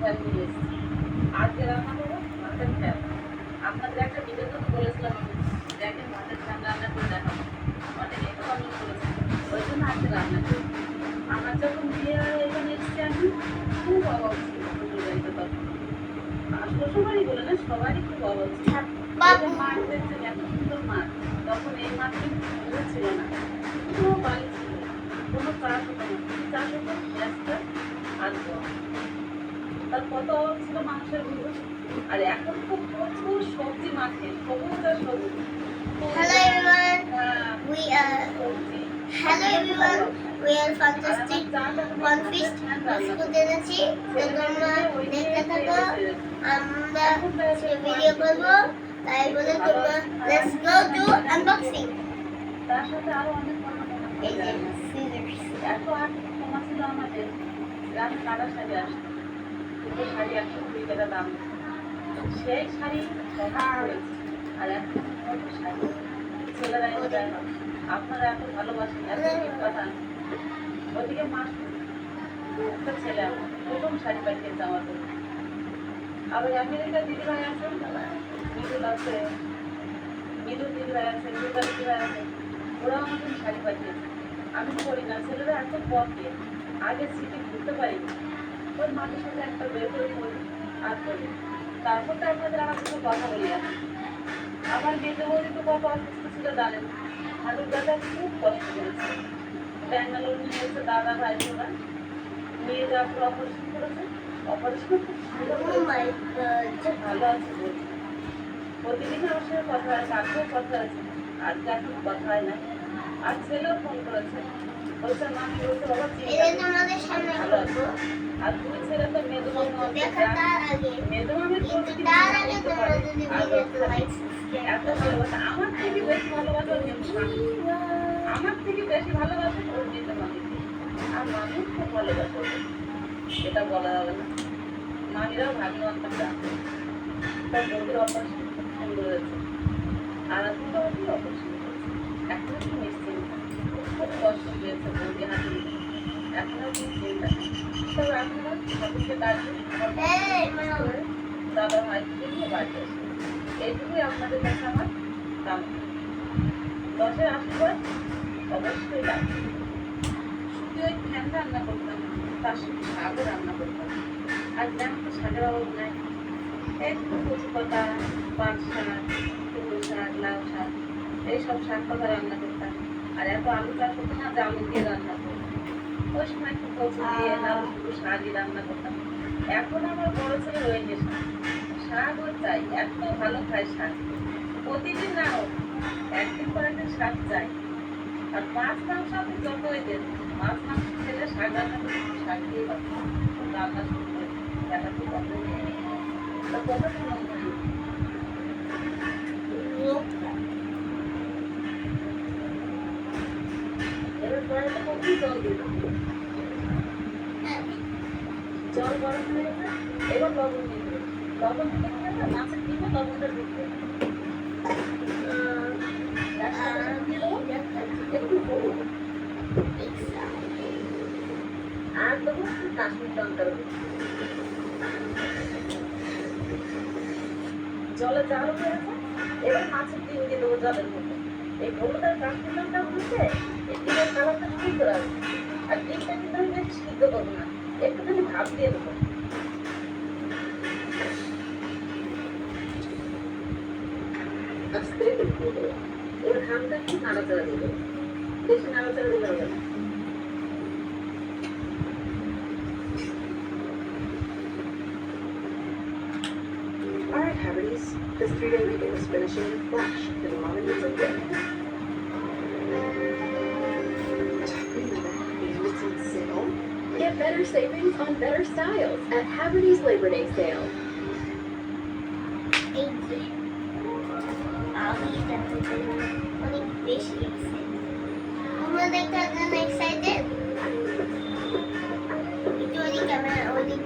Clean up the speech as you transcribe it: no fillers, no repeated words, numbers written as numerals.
Fan নিয়ে এসেছি। আজকে রান্না করবো মাছের ফ্যান। আপনাদের একটা ভিডিওতে তো বলেছিলাম আমি, দেখেন মাছের ফ্যান রান্না করে দেখাবো, অনেকেই তো কমেন্ট করেছে, ওই জন্য আজকে রান্না করি। আমার যখন বিয়ে হয় এখানে এসেছি আমি, খুব অভাব ছিল শ্বশুর বাড়িতে তখন। আর শ্বশুরবাড়ি বলে না, সবারই খুব অভাব ছিল। মাছ দেখছেন এত সুন্দর মাছ, তখন এই মাছ কিন্তু সুন্দর ছিল না, কোনো বালি ছিল না, কোনো চাষ হতো না, চাষ হতো গ্যাসটা আর জল। তার কত অভাব ছিল মানুষের ভিতর। আর এখন তো প্রচুর সবজি মাঠে, সবুজ আর সবুজ। Hello everyone. Hello everyone. We are fantastic one feast. করতে যাচ্ছি তো তোমরা দেখতে থাকো, আমরা ভিডিও করবো, তাই বলে তোমরা let's go to unboxing. তার সাথে আরো অনেক এই যে scissors. এত আর কমা ছিল আমাদের, আমি কাটা শাড়ি আসতো, দুটো শাড়ি 120 টাকা দাম। সেই শাড়ি পরেছি, আর এখন কত শাড়ি ছেলেরা এনে দেয় না। আপনারা এত ভালোবাসেন, এত gift পাঠান। ওদিকে মাস একটা ছেলে আমার প্রথম শাড়ি পাঠিয়েছে আমাদের। আবার আমেরিকার দিদিভাই আছেন, মৃদুল আছে, মৃদুল দিদিভাই আছে, দুর্গা দিদিভাই আছে, ওরাও আমাকে শাড়ি পাঠিয়েছে। আমি করি না, ছেলেরা এত পথে আগে সিটি ঘুরতে পারিনি, ওর মাঝে সাথে একটা বের করে পড়ি আর পড়ি। তারপর তো আপনাদের আমার কিছু কথা বলি আছে। আমার মেয়েতে বলি তো কত অসুস্থ ছিল জানেন, হাঁটুর দাদা খুব কষ্ট করেছে। ব্যাঙ্গালোর নিয়ে এসে দাদা ভাই ওরা নিয়ে যাওয়ার পর অপারেশন করেছে। অপারেশন খুব সুন্দর Oh my god. ভালো আছে বলছে। প্রতিদিন আমার সাথে কথা হয়, কালকেও কথা আছে, আজকে এখন কথা হয় না। আর ছেলেও ফোন করেছে, বলছে মামি, বলছে বাবা এটা তোমাদের সামনে ভালো আছে। করবো। আর তুমি ছেলে তো মেদু মামি দেখা তার আগে, মেদু মামির কিন্তু তার আগে তোমরা যদি ভিডিওতে লাইক এত ভালোবাসা, আমার থেকে বেশি ভালোবাসা ওর মেদু মামি, আমার থেকে বেশি ভালোবাসা ওর মেদু মামি। আর মামি খুব ভালোবাসে ওকে, এটা বলা যাবে না। মামিরাও ভাগ্যবান থাকে, তার বন্ধুর অপারেশন খুব সুন্দর হয়েছে। আর দুটো বন্ধুর অপারেশন করেছে, এখন একটু নিশ্চিন্ত, খুব কষ্ট পেয়েছে বৌদি হাতে, এখন আর কিছু চিন্তা নেই। তবে আপনারা ঠাকুরকে ডাকবেন, দাদা ভাইকে নিয়ে বাড়িতে আসবে, এইটুকুই আপনাদের কাছে আমার দাম। 10-এর আশীর্বাদ অবশ্যই লাগবে। শুধু ওই ফ্যান রান্না করতাম, তার সাথে শাকও রান্না করতাম। আর যেমন তো শাকের অভাব নাই, একটু কচু পাতা, পাট শাক, কুমড়ো শাক, লাউ শাক, এইসব শাক পাতা রান্না করতাম। আর এত আলু চাষ হতো না যে আলু দিয়ে রান্না করতাম, ওই সময় একটু কচু দিয়ে লাউ শুধু শাকই রান্না করতাম। এখন আমার বড় ছেলে রয়ে গেছে, শাকও চাই, এত ভালো খায় শাক, প্রতিদিন না হোক একদিন পর একদিন শাক চাই। আর মাছ মাংস আপনি যতই দেন, মাছ মাংস খেলে শাক রান্না করে শাক দিয়ে রান্না শুরু করে দেখা তো কত কথা শুনুন। এবার কড়াইতে কখন জল দিব, জল গরম হয়ে গেছে, এবার লবণ দিয়ে দেবে। লবণ দিতে হবে না, মাছের দিকে লবণটা দিতে হবে। দিয়ে দেবো একটু হলুদ, আর দেবো একটু কাশ্মীর লঙ্কার গুঁড়ো। জলে জাল হয়ে আছে, এবার মাছের ডিম দিয়ে দেবো জলের মধ্যে। এই হলুদ আর কাশ্মীর লঙ্কা গুঁড়োতে এই ডিমের কালারটা সুন্দর আসবে। আর ডিমটা কিন্তু আমি বেশি সিদ্ধ করবো না, একটুখানি ভাপ দিয়ে দেবো। আস্তে একটু দেবো, এবার হালকা একটু নাড়াচাড়া দিয়ে দেবো, বেশি নাড়াচাড়া দিলে হবে না। Alright, Haverties, this 3-day weekend is finishing in flash. The mom needs a break. Remember, it's on sale. Get better savings on better styles at Haverty's Labor Day sale. এই যে আমি এটা অনেক বেশি এক্সাইটেড। তোমরা দেখতে একদম এক্সাইটেড? একটু ওই ক্যামেরা ওই দিক